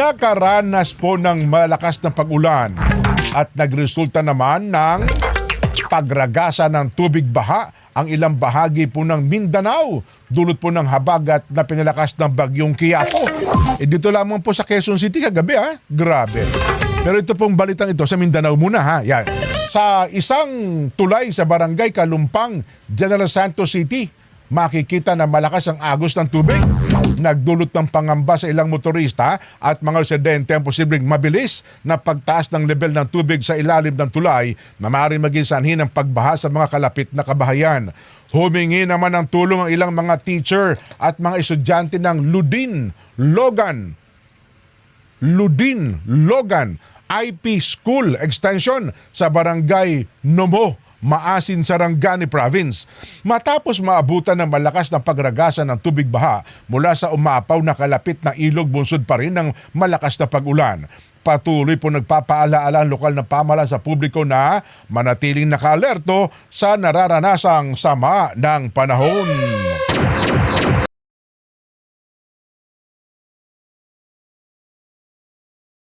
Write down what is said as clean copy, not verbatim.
nakaranas po ng malakas na pag-ulan at nagresulta naman ng pagragasa ng tubig baha ang ilang bahagi po ng Mindanao, dulot po ng habagat na pinalakas ng bagyong Quiapo. Dito lamang po sa Quezon City kagabi grabe. Pero ito pong balitang ito sa Mindanao muna Yan. Sa isang tulay sa barangay Kalumpang, General Santos City, makikita na malakas ang agos ng tubig. Nagdulot ng pangamba sa ilang motorista at mga residente ang posibleng mabilis na pagtaas ng level ng tubig sa ilalim ng tulay na maaaring maging sanhi ng pagbaha sa mga kalapit na kabahayan. Humingi naman ng tulong ang ilang mga teacher at mga estudyante ng Ludin Logan IP School Extension sa Barangay Nomo, Maasin, Sarangani Province. Matapos maabutan ng malakas na pagragasa ng tubig baha mula sa umapaw na kalapit na ilog, bunsod pa rin ng malakas na pag-ulan. Patuloy po nagpapaalaala ang lokal na pamahalaan sa publiko na manatiling naka-alerto sa nararanasang sama ng panahon.